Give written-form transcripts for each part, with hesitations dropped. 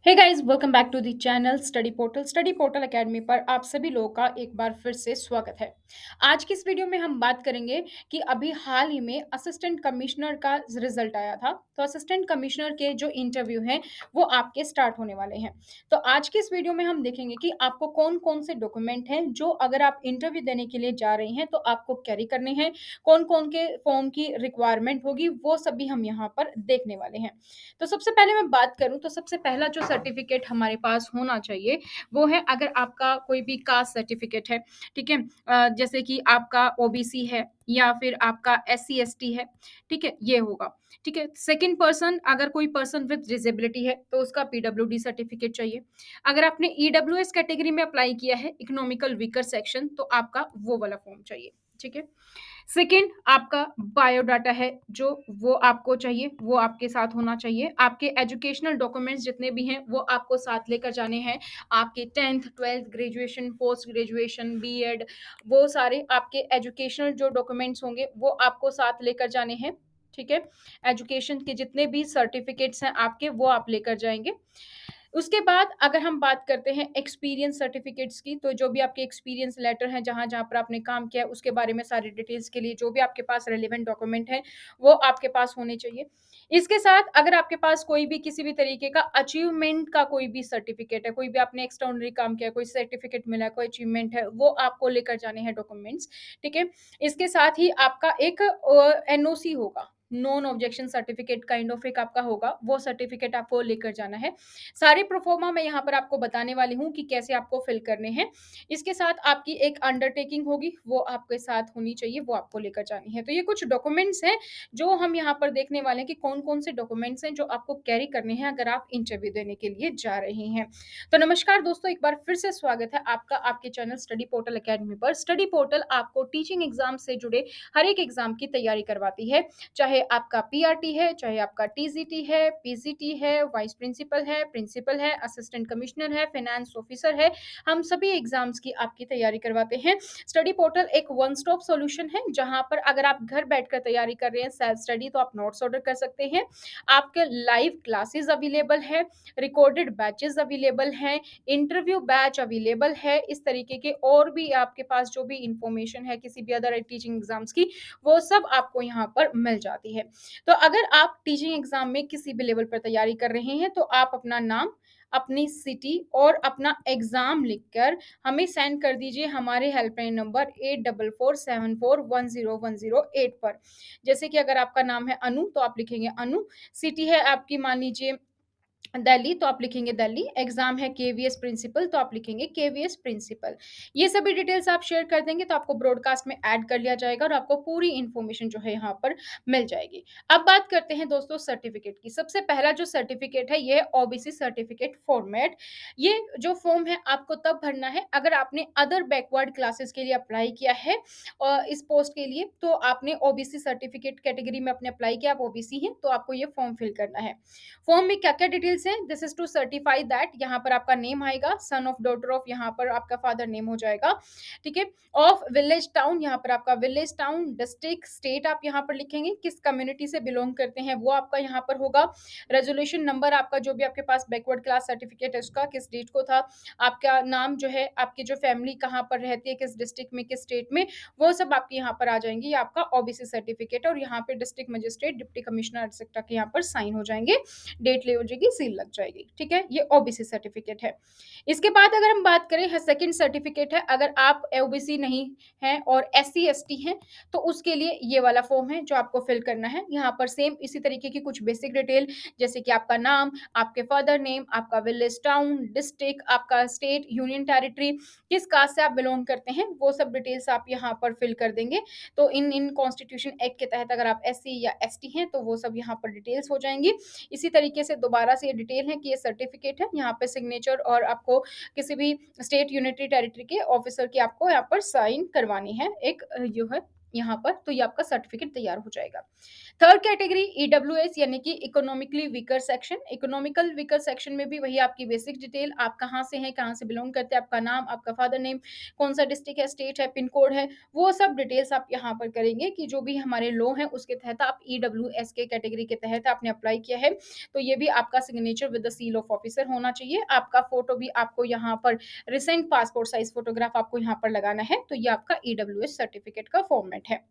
Hey guys, welcome back to the channel Study Portal Academy पर आप सभी लोगों का एक बार फिर से स्वागत है। आज की इस वीडियो में हम बात करेंगे कि अभी हाल ही में असिस्टेंट कमिश्नर का रिजल्ट आया था। तो असिस्टेंट कमिश्नर के जो इंटरव्यू हैं वो आपके स्टार्ट होने वाले हैं। तो आज की इस वीडियो में हम देखेंगे कि आपको कौन कौन से डॉक्यूमेंट हैं जो अगर आप इंटरव्यू देने के लिए जा रहे हैं तो आपको कैरी करने हैं, कौन कौन के फॉर्म की रिक्वायरमेंट होगी वो सभी हम यहाँ पर देखने वाले हैं। तो सबसे पहले मैं बात करूँ तो सबसे पहला जो सर्टिफिकेट हमारे पास होना चाहिए वो है, अगर आपका कोई भी कास्ट सर्टिफिकेट है, ठीक है, जैसे कि आपका ओबीसी है या फिर आपका एससी एसटी है, ठीक है, ये होगा। ठीक है, सेकंड पर्सन, अगर कोई पर्सन विद डिसेबिलिटी है तो उसका पीडब्ल्यूडी सर्टिफिकेट चाहिए। अगर आपने ईडब्ल्यूएस कैटेगरी में अप्लाई किया है, इकोनॉमिकल वीकर सेक्शन, तो आपका वो वाला फॉर्म चाहिए। ठीक है, सेकंड आपका बायोडाटा है जो वो आपको चाहिए, वो आपके साथ होना चाहिए। आपके एजुकेशनल डॉक्यूमेंट्स जितने भी हैं वो आपको साथ लेकर जाने हैं। आपके 10th 12th graduation, post graduation, BEd, वो सारे आपके एजुकेशनल जो डॉक्यूमेंट्स होंगे वो आपको साथ लेकर जाने हैं। ठीक है, एजुकेशन के जितने भी सर्टिफिकेट्स हैं आपके वो आप लेकर जाएंगे। उसके बाद अगर हम बात करते हैं एक्सपीरियंस सर्टिफिकेट्स की, तो जो भी आपके एक्सपीरियंस लेटर हैं, जहाँ-जहाँ पर आपने काम किया है, उसके बारे में सारी डिटेल्स के लिए जो भी आपके पास रेलेवेंट डॉक्यूमेंट है, वो आपके पास होने चाहिए। इसके साथ अगर आपके पास कोई भी किसी भी तरीके का अचीवमेंट का कोई भी सर्टिफिकेट है, कोई भी आपने एक्स्ट्राऑर्डिनरी काम किया है, कोई सर्टिफिकेट मिला है, कोई अचीवमेंट है, वो आपको लेकर जाने हैं डॉक्यूमेंट्स, ठीक है? इसके साथ ही आपका एक एनओसी होगा, non objection certificate kind of एक आपका होगा, वो सर्टिफिकेट आपको लेकर जाना है। सारे प्रोफोमा मैं यहाँ पर आपको बताने वाली हूँ कि कैसे आपको फिल करने हैं। इसके साथ आपकी एक अंडरटेकिंग होगी, वो आपके साथ होनी चाहिए, वो आपको लेकर जानी है। तो ये कुछ डॉक्यूमेंट्स हैं जो हम यहाँ पर देखने वाले हैं कि कौन-कौन से डॉक्यूमेंट्स हैं जो आपको कैरी करने हैं अगर आप इंटरव्यू देने के लिए जा रहे हैं। तो नमस्कार दोस्तों, एक बार फिर से स्वागत है आपका आपके चैनल स्टडी पोर्टल अकेडमी पर। स्टडी पोर्टल आपको टीचिंग एग्जाम से जुड़े हर एक एग्जाम की तैयारी करवाती है, चाहे आपका पीआरटी है, चाहे आपका टीजीटी है, पीजीटी है, वाइस प्रिंसिपल है, असिस्टेंट कमिश्नर है, फाइनेंस ऑफिसर है, हम सभी एग्जाम्स की आपकी तैयारी करवाते हैं। स्टडी पोर्टल एक वन स्टॉप सॉल्यूशन है, जहां पर अगर आप घर बैठकर तैयारी कर रहे हैं सेल्फ स्टडी, तो आप नोट्स ऑर्डर कर सकते हैं। आपके लाइव क्लासेस अवेलेबल है, रिकॉर्डेड बैचेस अवेलेबल हैं, इंटरव्यू बैच अवेलेबल है। इस तरीके के और भी आपके पास जो भी इंफॉर्मेशन है किसी भी अदर टीचिंग एग्जाम्स की, वो सब आपको यहाँ पर मिल जाती है। तो अगर आप टीचिंग एग्जाम में किसी भी लेवल पर तैयारी कर रहे हैं तो आप अपना नाम, अपनी सिटी और अपना एग्जाम लिखकर हमें सेंड कर दीजिए हमारे हेल्पलाइन नंबर 8447410108 पर। जैसे कि अगर आपका नाम है अनु तो आप लिखेंगे अनु, सिटी है आपकी मान लीजिए दिल्ली तो आप लिखेंगे दिल्ली, एग्जाम है केवीएस प्रिंसिपल तो आप लिखेंगे केवीएस प्रिंसिपल। ये सभी डिटेल्स आप शेयर कर देंगे तो आपको ब्रॉडकास्ट में ऐड कर लिया जाएगा और आपको पूरी इंफॉर्मेशन जो है यहाँ पर मिल जाएगी। अब बात करते हैं दोस्तों सर्टिफिकेट की। सबसे पहला जो सर्टिफिकेट है ये है ओबीसी सर्टिफिकेट फॉर्मेट। ये जो फॉर्म है आपको तब भरना है अगर आपने अदर बैकवर्ड क्लासेस के लिए अप्लाई किया है और इस पोस्ट के लिए, तो आपने ओबीसी सर्टिफिकेट कैटेगरी में अपने अप्लाई किया, आप ओबीसी हैं तो आपको ये फॉर्म फिल करना है। फॉर्म में क्या-क्या डिटेल्स हैं? This is to certify that, यहाँ पर आपका नेम आएगा, सन ऑफ, डॉटर ऑफ, यहाँ पर आपका फादर नेम हो जाएगा, ठीक है? ऑफ विलेज टाउन, यहाँ पर आपका विलेज टाउन, डिस्ट्रिक्ट, स्टेट आप यहाँ पर लिखेंगे, किस कम्युनिटी से बिलॉन्ग करते हैं वो आपका यहाँ पर होगा। रेज़ोल्यूशन नंबर आपका जो भी आपके पास बैकवर्ड क्लास सर्टिफिकेट है उसका, किस डेट को था, आपका नाम जो है, आपकी जो फैमिली कहाँ पर रहती है, किस डिस्ट्रिक्ट में, किस स्टेट में, वो सब आपके यहाँ पर आ जाएँगे। ये आपका ओबीसी सर्टिफिकेट है और यहाँ पे district magistrate, deputy commissioner etcetera के यहाँ पर साइन हो जाएँगे, डेट ले हो जाएगी, सील लग जाएगी, ठीक है? ये ओबीसी सर्टिफिकेट है। इसके बाद अगर हम बात करें सेकंड सर्टिफिकेट है, अगर आप ओबीसी नहीं हैं और एससी एसटी हैं तो उसके लिए ये वाला फॉर्म है जो आपको फिल करना है। यहाँ पर सेम इसी तरीके की कुछ बेसिक डिटेल, जैसे कि आपका नाम, आपके फादर नेम, आपका विलेज टाउन, डिस्ट्रिक्ट, आपका स्टेट, यूनियन टेरिटरी, किस कास्ट से आप बिलोंग करते हैं, वो सब डिटेल्स आप यहाँ पर फिल कर देंगे। तो इन इन कॉन्स्टिट्यूशन एक्ट के तहत अगर आप एससी या एसटी हैं तो वो सब यहाँ पर डिटेल्स हो जाएंगी। इसी तरीके से दोबारा से ये डिटेल है कि ये सर्टिफिकेट है, यहाँ पे सिग्नेचर और आपको किसी भी स्टेट यूनिटरी टेरिटरी के ऑफिसर की आपको यहाँ पर साइन करवानी है, एक जो है यहाँ पर, तो ये आपका सर्टिफिकेट तैयार हो जाएगा। थर्ड कैटेगरी ईडब्ल्यूएस यानी कि economically weaker section. Economical weaker section में भी वही आपकी बेसिक डिटेल, आप कहाँ से हैं, कहाँ से बिलोंग करते हैं, आपका नाम, आपका फादर नेम, कौन सा डिस्ट्रिक्ट है, स्टेट है, पिन कोड है, वो सब डिटेल्स आप यहाँ पर करेंगे कि जो भी हमारे लॉ है उसके तहत आप ईडब्ल्यूएस के कैटेगरी के तहत आपने अप्लाई किया है, तो ये भी आपका signature with the seal of officer होना चाहिए। आपका फोटो भी आपको यहाँ पर रिसेंट पासपोर्ट साइज फोटोग्राफ आपको यहाँ पर लगाना है, तो ये आपका ईडब्ल्यूएस सर्टिफिकेट का फॉर्मेट है।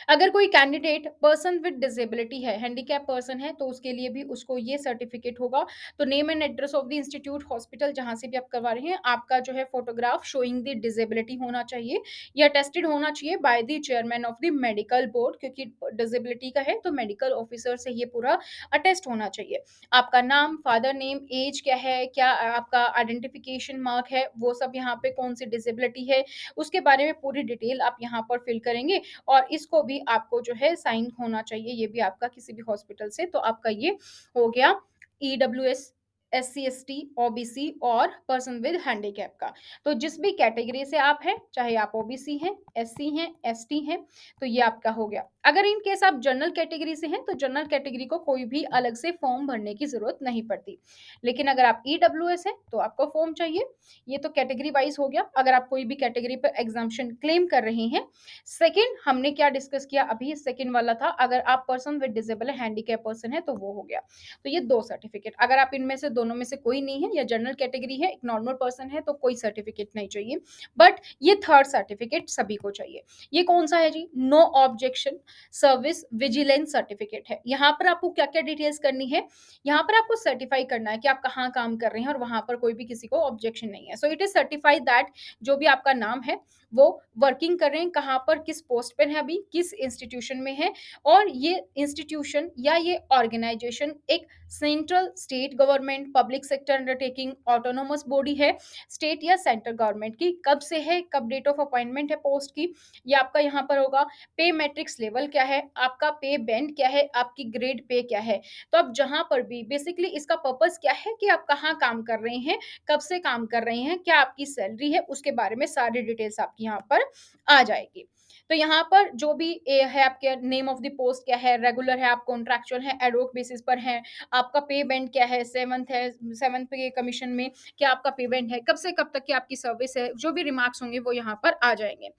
अगर कोई कैंडिडेट पर्सन विद डिसेबिलिटी है, हैंडीकैप पर्सन है, तो उसके लिए भी उसको ये सर्टिफिकेट होगा। तो name and address of the institute, hospital जहाँ से भी आप करवा रहे हैं, आपका जो है फोटोग्राफ शोइंग द डिसेबिलिटी होना चाहिए या टेस्टेड होना चाहिए by the chairman of the medical board, क्योंकि डिसेबिलिटी का है तो मेडिकल ऑफिसर से ये पूरा अटेस्ट होना चाहिए। आपका नाम, फादर नेम, एज क्या है, क्या आपका आइडेंटिफिकेशन मार्क है, वो सब यहाँ पे कौन सी डिसेबिलिटी है, उसके बारे में पूरी डिटेल आप यहाँ पर फिल करेंगे और इसको भी आपको जो है साइन होना चाहिए, ये भी आपका किसी भी हॉस्पिटल से, तो आपका ये हो गया ईडब्ल्यूएस, एससी एसटी, ओबीसी और पर्सन विद हैंडीकैप का। तो जिस भी कैटेगरी से आप हैं, चाहे आप ओबीसी हैं, एससी हैं, एसटी हैं, तो ये आपका हो गया। अगर इन केस आप जनरल कैटेगरी से हैं, तो जनरल कैटेगरी को कोई भी अलग से फॉर्म भरने की जरूरत नहीं पड़ती, लेकिन अगर आप ईडब्ल्यूएस हैं तो आपको फॉर्म चाहिए। ये तो कैटेगरी वाइज हो गया, अगर आप कोई भी कैटेगरी पर एग्जाम्पशन क्लेम कर रहे हैं। सेकंड हमने क्या डिस्कस किया अभी, सेकंड वाला था अगर आप पर्सन विद डिसेबल है, हैंडीकैप पर्सन है, तो वो हो गया। तो ये दो सर्टिफिकेट, अगर आप इनमें से दोनों में से कोई नहीं है या जनरल कैटेगरी है, एक नॉर्मल पर्सन है, तो कोई सर्टिफिकेट नहीं चाहिए, बट ये थर्ड सर्टिफिकेट सभी को चाहिए। ये कौन सा है जी? No objection service vigilance certificate है। यहाँ पर आपको क्या क्या डिटेल्स करनी है, यहाँ पर आपको सर्टिफाई करना है कि आप कहाँ काम कर रहे हैं और वहां पर कोई भी किसी को ऑब्जेक्शन नहीं है। So it is certified that जो भी आपका नाम है वो वर्किंग कर रहे हैं, कहाँ पर किस पोस्ट पर है, अभी किस इंस्टीट्यूशन में है, और ये इंस्टीट्यूशन या ये ऑर्गेनाइजेशन एक central state government, public sector undertaking, autonomous body है, स्टेट या सेंट्रल गवर्नमेंट की, कब से है, कब डेट ऑफ अपॉइंटमेंट है पोस्ट की, ये आपका यहाँ पर होगा। पे मैट्रिक्स लेवल क्या है, आपका पे बैंड क्या है, आपकी ग्रेड पे क्या है। तो अब जहां पर भी बेसिकली इसका पर्पस क्या है कि आप कहाँ काम कर रहे हैं, कब से काम कर रहे हैं, क्या आपकी सैलरी है, उसके बारे में सारी डिटेल्स आपकी यहाँ पर आ जाएगी। तो यहाँ पर जो भी ए है, आपके नेम ऑफ द पोस्ट क्या है, रेगुलर है, आप कॉन्ट्रैक्चुअल है, एडहोक बेसिस पर है, आपका पे बैंड क्या है, सेवंथ है, सेवंथ पे कमीशन में क्या आपका पे बैंड है, कब से कब तक की आपकी सर्विस है, जो भी रिमार्क्स होंगे वो यहाँ पर आ जाएंगे।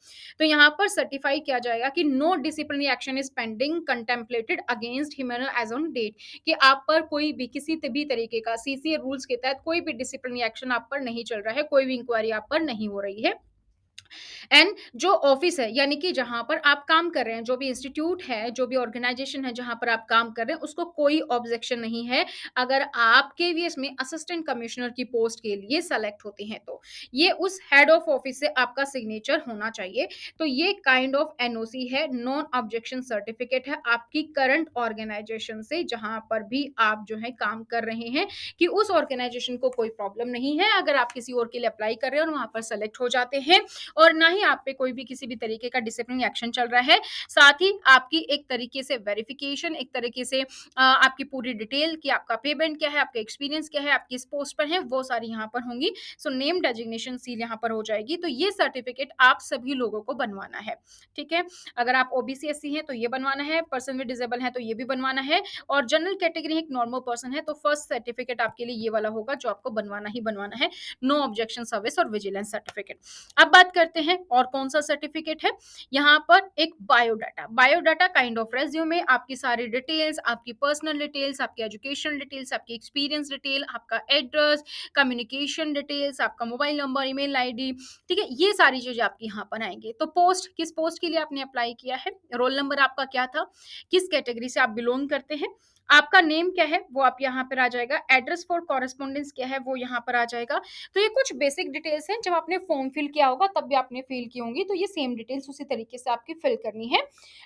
तो यहाँ पर सर्टिफाई किया जाएगा कि no disciplinary action is pending contemplated against him as on date, कि आप पर कोई भी किसी भी तरीके का सीसीए रूल्स के तहत कोई भी डिसिप्लिनरी एक्शन आप पर नहीं चल रहा है, कोई भी इंक्वायरी आप पर नहीं हो रही है। एंड जो ऑफिस है यानी कि जहां पर आप काम कर रहे हैं, जो भी इंस्टीट्यूट है, जो भी ऑर्गेनाइजेशन है जहां पर आप काम कर रहे हैं, उसको कोई ऑब्जेक्शन नहीं है अगर आप केवीएस में असिस्टेंट कमिश्नर की पोस्ट के लिए सेलेक्ट होते हैं, तो ये उस हेड ऑफ ऑफिस से आपका सिग्नेचर होना चाहिए। तो ये काइंड ऑफ एनओसी है, नॉन ऑब्जेक्शन सर्टिफिकेट है आपकी करंट ऑर्गेनाइजेशन से जहां पर भी आप जो है काम कर रहे हैं, कि उस ऑर्गेनाइजेशन को कोई प्रॉब्लम नहीं है अगर आप किसी और के लिए अप्लाई कर रहे हैं और वहां पर सेलेक्ट हो जाते हैं, और ना ही आप पे कोई भी किसी भी तरीके का डिसिप्लिनरी एक्शन चल रहा है। साथ ही आपकी एक तरीके से वेरिफिकेशन, एक तरीके से आपकी पूरी डिटेल कि आपका पेमेंट क्या है, आपका एक्सपीरियंस क्या है, आप किस पोस्ट पर हैं, वो सारी यहाँ पर होंगी। सो नेम डेजिग्नेशन सील यहाँ पर हो जाएगी। तो ये सर्टिफिकेट आप सभी लोगों को बनवाना है, ठीक है। अगर आप ओबीसी एससी हैं तो ये बनवाना है, पर्सन विद डिसेबल है तो ये भी बनवाना है, और जनरल कैटेगरी एक नॉर्मल पर्सन है तो फर्स्ट सर्टिफिकेट आपके लिए ये वाला होगा जो आपको बनवाना ही बनवाना है, नो ऑब्जेक्शन सर्विस और विजिलेंस सर्टिफिकेट। अब बात करते हैं और कौन सा सर्टिफिकेट है, यहाँ पर एक biodata. Biodata kind of resume, आपकी सारी डिटेल्स, आपकी पर्सनल डिटेल्स, आपकी एजुकेशनल डिटेल्स, आपकी एक्सपीरियंस डिटेल, आपका एड्रेस, कम्युनिकेशन डिटेल्स, आपका मोबाइल नंबर, ईमेल आईडी, ठीक है, ये सारी चीजें आपकी यहाँ पर आएंगे। तो पोस्ट, किस पोस्ट के लिए आपने अप्लाई किया है, रोल नंबर आपका क्या था, किस कैटेगरी से आप बिलोंग करते हैं, आपका नेम क्या है वो आप यहाँ पर आ जाएगा, एड्रेस फॉर कॉरेस्पॉन्डेंस क्या है वो यहाँ पर आ जाएगा। तो ये कुछ बेसिक डिटेल्स हैं, जब आपने फॉर्म फिल किया होगा तब भी आपने फिल की होंगी, तो ये सेम डिटेल्स उसी तरीके से आपकी फिल करनी है।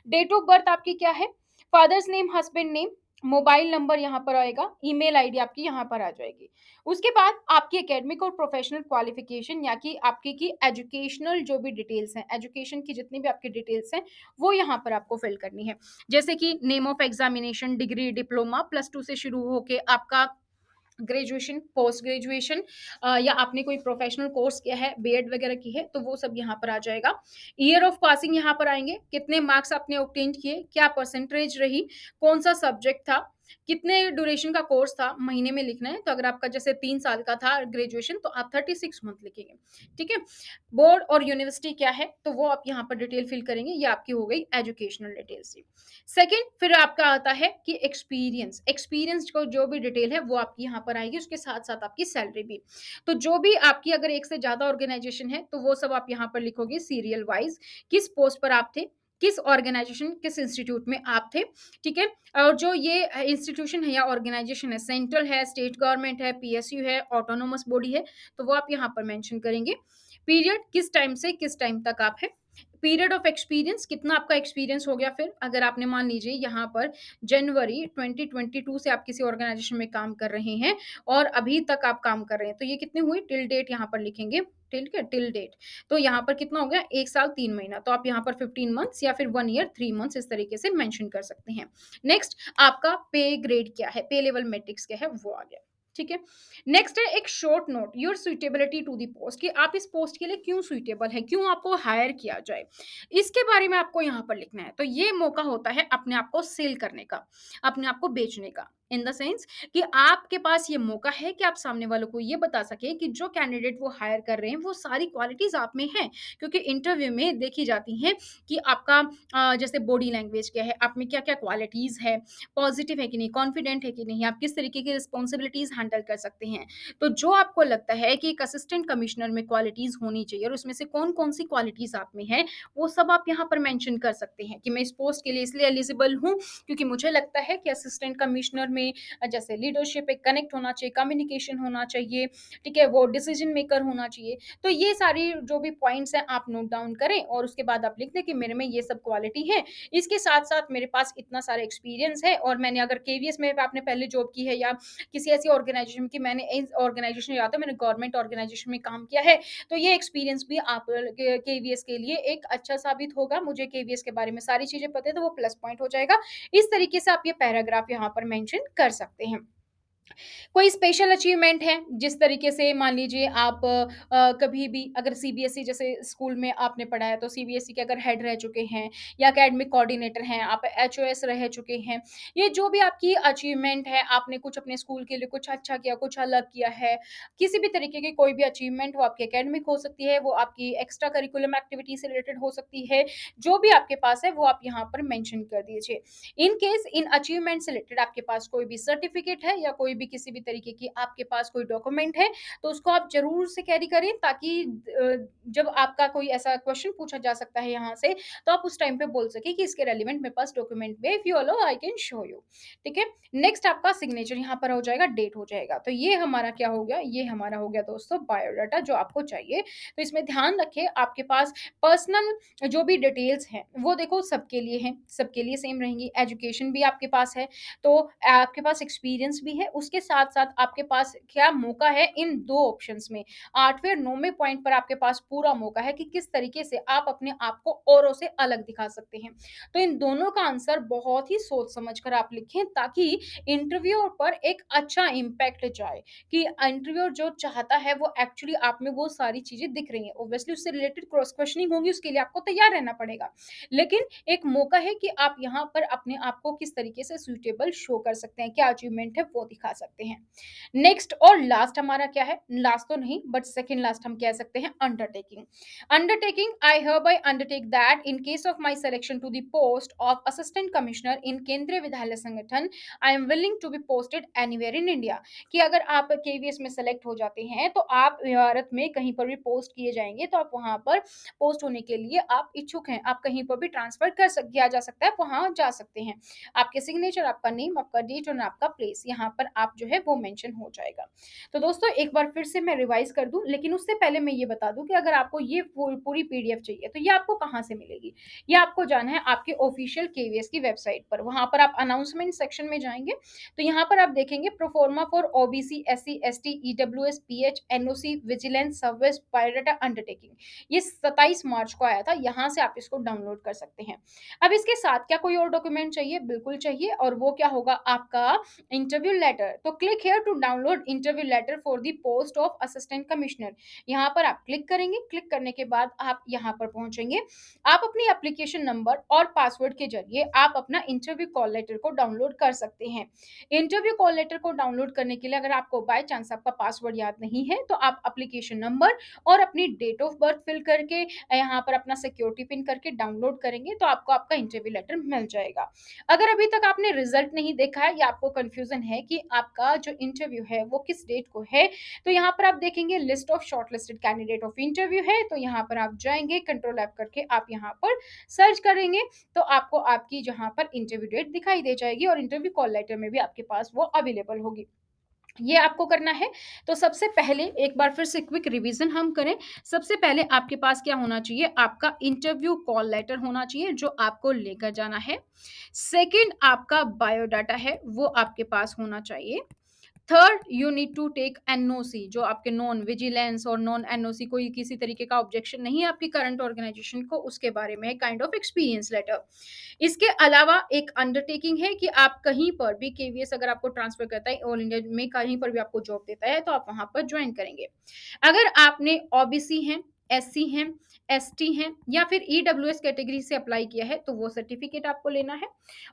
डेट ऑफ बर्थ आपकी क्या है, father's name, husband name, mobile number यहाँ पर आएगा, ईमेल आईडी आपकी यहाँ पर आ जाएगी। उसके बाद आपकी एकेडमिक और प्रोफेशनल क्वालिफिकेशन या कि आपकी की एजुकेशनल जो भी डिटेल्स हैं, एजुकेशन की जितनी भी आपकी डिटेल्स हैं वो यहाँ पर आपको फिल करनी है। जैसे कि name of examination, degree, diploma, +2 से शुरू होके आपका ग्रेजुएशन, पोस्ट ग्रेजुएशन या आपने कोई प्रोफेशनल कोर्स किया है, बीएड वगैरह की है, तो वो सब यहाँ पर आ जाएगा। ईयर ऑफ पासिंग यहाँ पर आएँगे, कितने मार्क्स आपने ऑब्टेन किए, क्या परसेंटेज रही, कौन-सा सब्जेक्ट था, कितने ड्यूरेशन का कोर्स था, महीने में लिखना है। तो अगर आपका जैसे 3 साल का था ग्रेजुएशन, तो आप 36 मंथ लिखेंगे, ठीक है? बोर्ड और यूनिवर्सिटी क्या है, तो वो आप यहाँ पर डिटेल फिल करेंगे, ये आपकी हो गई एजुकेशनल डिटेल्स। सेकंड फिर आपका आता है कि एक्सपीरियंस, एक्सपीरियंस को जो भी डिटेल है वो आपकी यहाँ पर आएगी, उसके साथ-साथ आपकी सैलरी भी। तो जो भी आपकी अगर एक से ज़्यादा ऑर्गेनाइज़ेशन है, तो वो सब आप यहाँ पर लिखोगे सीरियल वाइज़, किस पोस्ट पर आप थे, किस ऑर्गेनाइज़ेशन, किस इंस्टीट्यूट में आप थे, ठीक है? और जो ये इंस्टीट्यूशन है या ऑर्गेनाइज़ेशन है, सेंट्रल है, स्टेट गवर्नमेंट है, पीएसयू है, ऑटोनोमस बॉडी है, तो वो आप यहाँ पर मेंशन करेंगे। पीरियड किस टाइम से किस टाइम तक आप हैं। पीरियड ऑफ एक्सपीरियंस कितना आपका एक्सपीरियंस हो गया फिर अगर आपने मान लीजिए यहाँ पर जनवरी 2022 से आप किसी ऑर्गेनाइजेशन में काम कर रहे हैं और अभी तक आप काम कर रहे हैं तो ये कितनी हुई टिल डेट यहाँ पर लिखेंगे ठीक है टिल डेट तो यहाँ पर कितना हो गया 1 साल 3 महीना तो आप यहाँ पर 15 मंथ्स या फिर 1 ईयर 3 मंथ्स इस तरीके से मेंशन कर सकते हैं नेक्स्ट आपका पे ग्रेड क्या है पे लेवल मैट्रिक्स क्या है वो आ गया ठीक है नेक्स्ट है एक short note your suitability to the post कि आप इस पोस्ट के लिए क्यों सुइटेबल है क्यों आपको हायर किया जाए इसके बारे में आपको यहाँ पर लिखना है तो ये मौका होता है अपने आप को सेल करने का अपने आप को बेचने का इन द सेंस कि आपके पास ये मौका है कि आप सामने वालों को ये बता सके कि जो कैंडिडेट वो हायर कर रहे हैं वो सारी क्वालिटीज आप में हैं क्योंकि इंटरव्यू में देखी जाती हैं कि आपका जैसे बॉडी लैंग्वेज क्या है आप में क्या क्या क्वालिटीज है पॉजिटिव है कि नहीं कॉन्फिडेंट है कि नहीं आप किस तरीके की रिस्पॉन्सिबिलिटीज हैंडल कर सकते हैं तो जो आपको लगता है कि एक असिस्टेंट कमिश्नर में क्वालिटीज होनी चाहिए और उसमें से कौन कौन सी क्वालिटीज आप में है वो सब आप यहाँ पर मेंशन कर सकते हैं कि मैं इस पोस्ट के लिए इसलिए एलिजिबल हूँ क्योंकि मुझे लगता है कि असिस्टेंट कमिश्नर में जैसे लीडरशिप एक कनेक्ट होना चाहिए कम्युनिकेशन होना चाहिए ठीक है वो डिसीजन मेकर होना चाहिए तो ये सारी जो भी पॉइंट्स हैं आप नोट डाउन करें और उसके बाद आप लिख दें कि मेरे में ये सब क्वालिटी है इसके साथ साथ मेरे पास इतना सारा एक्सपीरियंस है और मैंने अगर केवीएस में आपने पहले जॉब की है या किसी ऐसी ऑर्गेनाइजेशन की मैंने इस ऑर्गेनाइजेशन या तो मैंने गवर्नमेंट ऑर्गेनाइजेशन में काम किया है तो ये एक्सपीरियंस भी आप केवीएस के लिए एक अच्छा साबित होगा मुझे केवीएस के बारे में सारी चीजें पता है तो वो प्लस पॉइंट हो जाएगा इस तरीके से आप ये पैराग्राफ यहाँ पर मेंशन कर सकते हैं कोई स्पेशल अचीवमेंट है जिस तरीके से मान लीजिए आप कभी भी अगर सीबीएसई जैसे स्कूल में आपने पढ़ा है तो सीबीएसई के अगर हेड रह चुके हैं या एकेडमिक कोऑर्डिनेटर हैं आप एचओएस रह चुके हैं ये जो भी आपकी अचीवमेंट है आपने कुछ अपने स्कूल के लिए कुछ अच्छा किया कुछ अलग किया है किसी भी तरीके की कोई भी अचीवमेंट वो आपकी एकेडमिक हो सकती है वो आपकी एक्स्ट्रा करिकुलम एक्टिविटी से रिलेटेड हो सकती है जो भी आपके पास है वो आप यहाँ पर मेंशन कर दीजिए इन केस इन अचीवमेंट से रिलेटेड आपके पास कोई भी सर्टिफिकेट है या कोई भी किसी भी तरीके की आपके पास कोई डॉक्यूमेंट है तो उसको आप जरूर से कैरी करें ताकि जब आपका कोई ऐसा क्वेश्चन पूछा जा सकता है यहाँ से तो आप उस टाइम पे बोल सके कि इसके रेलिवेंट मेरे पास डॉक्यूमेंट में if you allow I can show you ठीक है नेक्स्ट आपका सिग्नेचर यहाँ पर हो जाएगा डेट हो जाएगा तो ये हमारा क्या हो गया ये हमारा हो गया दोस्तों बायोडाटा जो आपको चाहिए तो इसमें ध्यान रखें आपके पास पर्सनल जो भी डिटेल्स हैं वो देखो सबके लिए हैं सबके लिए सेम रहेंगी एजुकेशन भी आपके पास है तो आपके पास एक्सपीरियंस भी है उसके साथ साथ आपके पास क्या मौका है इन दो ऑप्शंस में 8वें और 9वें पॉइंट पर आपके पास पूरा मौका है कि किस तरीके से आप अपने आप को औरों से अलग दिखा सकते हैं तो इन दोनों का आंसर बहुत ही सोच समझ कर आप लिखें ताकि इंटरव्यू पर एक अच्छा इम्पैक्ट जाए कि इंटरव्यू जो चाहता है वो एक्चुअली आप में वो सारी चीजें दिख रही हैं ऑब्वियसली उससे रिलेटेड क्रॉस क्वेश्चनिंग होगी उसके लिए आपको तैयार रहना पड़ेगा लेकिन एक मौका है कि आप यहाँ पर अपने आप को किस तरीके से सुइटेबल शो कर सकते हैं क्या अचीवमेंट है वो दिखा सकते हैं नेक्स्ट और लास्ट हमारा क्या है लास्ट तो नहीं बट सेकंड लास्ट हम कह सकते हैं undertaking undertaking I hereby undertake that in case of my selection to the post of assistant commissioner in Kendriya Vidyalaya Sangathan I am willing to be posted anywhere in India कि अगर आप KVS में select हो जाते हैं तो आप भारत में कहीं पर भी पोस्ट किए जाएंगे तो आप वहां पर पोस्ट होने के लिए आप इच्छुक हैं आप कहीं पर भी ट्रांसफर किया जा सकता है आप वहां जा सकते हैं आपके सिग्नेचर आपका नेम आपका डेट और आपका प्लेस यहाँ पर आप जो है वो मेंशन हो जाएगा तो दोस्तों एक बार फिर से मैं रिवाइज कर दूं लेकिन उससे पहले मैं ये बता दूं कि अगर आपको ये पूरी पीडीएफ चाहिए तो ये आपको कहाँ से मिलेगी ये आपको जाना है आपके ऑफिशियल केवीएस की वेबसाइट पर वहां पर आप अनाउंसमेंट सेक्शन में जाएंगे तो यहाँ पर आप देखेंगे proforma for OBC SC ST EWS pH NOC vigilance service biodata undertaking ये 27 मार्च को आया था यहाँ से आप इसको डाउनलोड कर सकते हैं अब इसके साथ क्या कोई और डॉक्यूमेंट चाहिए बिल्कुल चाहिए और वो क्या होगा आपका इंटरव्यू लेटर लेटर। तो click here to download interview letter for the post of assistant commissioner. यहाँ पर आप क्लिक करेंगे। क्लिक करने के बाद आप यहाँ पर पहुंचेंगे। आप अपनी एप्लीकेशन नंबर और पासवर्ड के जरिए आप अपना इंटरव्यू कॉल लेटर को डाउनलोड कर सकते हैं। इंटरव्यू कॉल लेटर को डाउनलोड करने के लिए अगर आपको बाय चांस आपका पासवर्ड याद नहीं है, तो आप एप्लीकेशन नंबर और अपनी डेट ऑफ बर्थ फिल करके यहाँ पर अपना सिक्योरिटी पिन करके डाउनलोड करेंगे, तो आपको आपका इंटरव्यू लेटर मिल जाएगा। अगर अभी तक आपने रिजल्ट नहीं देखा है या आपको कंफ्यूजन है कि आपका जो इंटरव्यू है वो किस डेट को है, तो यहाँ पर आप देखेंगे list of shortlisted candidate of interview है, तो यहाँ पर आप जाएंगे, कंट्रोल ऐप करके आप यहाँ पर सर्च करेंगे, तो आपको आपकी जहाँ पर इंटरव्यू डेट दिखाई दे जाएगी और इंटरव्यू कॉल लेटर में भी आपके पास वो अवेलेबल होगी। ये आपको करना है। तो सबसे पहले एक बार फिर से क्विक रिवीजन हम करें। सबसे पहले आपके पास क्या होना चाहिए, आपका इंटरव्यू कॉल लेटर होना चाहिए जो आपको लेकर जाना है। सेकंड, आपका बायोडाटा है वो आपके पास होना चाहिए। Third, you need to take NOC, जो आपके नॉन विजिलेंस और नॉन एनओसी, कोई किसी तरीके का ऑब्जेक्शन नहीं है आपकी करंट ऑर्गेनाइजेशन को, उसके बारे में काइंड ऑफ एक्सपीरियंस लेटर। इसके अलावा एक अंडरटेकिंग है कि आप कहीं पर भी केवीएस अगर आपको ट्रांसफर करता है, ऑल इंडिया में कहीं पर भी आपको जॉब देता है, तो आप वहां पर ज्वाइन करेंगे। अगर आपने ओबीसी हैं, एससी हैं, एसटी हैं या फिर ईडब्ल्यूएस कैटेगरी से अप्लाई किया है, तो वो सर्टिफिकेट आपको लेना है।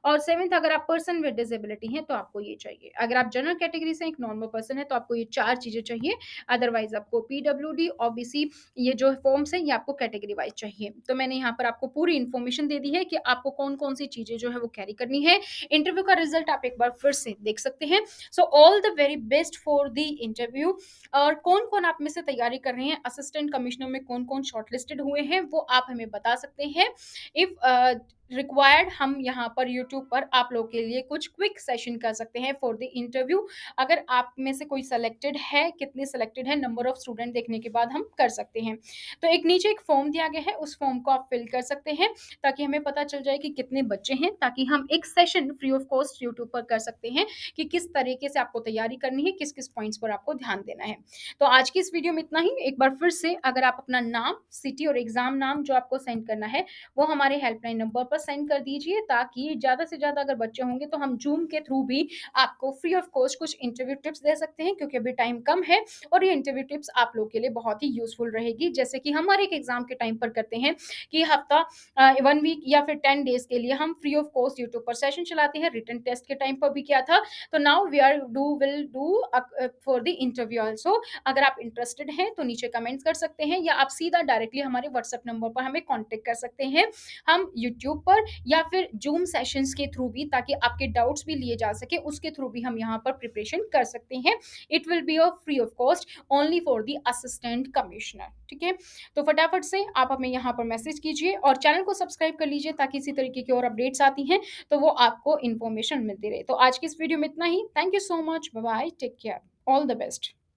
और सेवेंथ, अगर आप पर्सन विद डिसेबिलिटी हैं तो आपको ये चाहिए। अगर आप जनरल कैटेगरी से एक नॉर्मल पर्सन है तो आपको ये 4 चीजें चाहिए। अदरवाइज आपको पीडब्ल्यूडी, ओबीसी, ये जो फॉर्म्स हैं ये आपको कैटेगरी वाइज चाहिए। तो मैंने यहाँ पर आपको पूरी इन्फॉर्मेशन दे दी है कि आपको कौन कौन सी चीजें जो है वो कैरी करनी है। इंटरव्यू का रिजल्ट आप एक बार फिर से देख सकते हैं। So all the very best for the interview. और कौन कौन आप में से तैयारी कर रहे हैं, असिस्टेंट कमिश्नर में कौन कौन शॉर्टलिस्टेड हुए हैं, वो आप हमें बता सकते हैं। इफ रिक्वायर्ड हम यहाँ पर यूट्यूब पर आप लोग के लिए कुछ क्विक सेशन कर सकते हैं फॉर द इंटरव्यू। अगर आप में से कोई सेलेक्टेड है, कितने सेलेक्टेड है, नंबर ऑफ स्टूडेंट देखने के बाद हम कर सकते हैं। तो एक नीचे एक फॉर्म दिया गया है, उस फॉर्म को आप फिल कर सकते हैं ताकि हमें पता चल जाए कि कितने बच्चे हैं, ताकि हम एक session free of cost YouTube पर कर सकते हैं कि किस तरीके से आपको तैयारी करनी है, किस किस पॉइंट्स पर आपको ध्यान देना है। तो आज की इस वीडियो में इतना ही। एक बार फिर से अगर आप अपना नाम, सिटी और एग्जाम नाम जो आपको सेंड करना है वो हमारे हेल्पलाइन नंबर पर सेंड कर दीजिए, ताकि ज़्यादा से ज़्यादा अगर बच्चे होंगे तो हम जूम के थ्रू भी आपको फ्री ऑफ कॉस्ट कुछ इंटरव्यू टिप्स दे सकते हैं, क्योंकि अभी टाइम कम है और ये इंटरव्यू टिप्स आप लोग के लिए बहुत ही यूजफुल रहेगी। जैसे कि हमारे एक एग्जाम के टाइम पर करते हैं कि हफ्ता 1 वीक या फिर 10 डेज के लिए हम फ्री ऑफ कॉस्ट यूट्यूब पर सेशन चलाते हैं। रिटन टेस्ट के टाइम पर भी किया था। तो now we are will do for the interview also. अगर आप इंटरेस्टेड हैं तो नीचे कमेंट्स कर सकते हैं या आप सीधा डायरेक्टली हमारे व्हाट्सएप नंबर पर हमें कॉन्टेक्ट कर सकते हैं, हम यूट्यूब पर या फिर जूम सेशंस के थ्रू भी, ताकि आपके डाउट्स भी लिए जा सके, उसके थ्रू भी हम यहाँ पर प्रिपरेशन कर सकते हैं। It will be a free of cost only for the assistant commissioner. ठीक है, तो फटाफट से आप हमें यहाँ पर मैसेज कीजिए और चैनल को सब्सक्राइब कर लीजिए, ताकि इसी तरीके की और अपडेट्स आती हैं तो वो आपको इन्फॉर्मेशन मिलती रहे। तो आज की इस वीडियो में इतना ही। Thank you so much, bye bye, take care, all the best.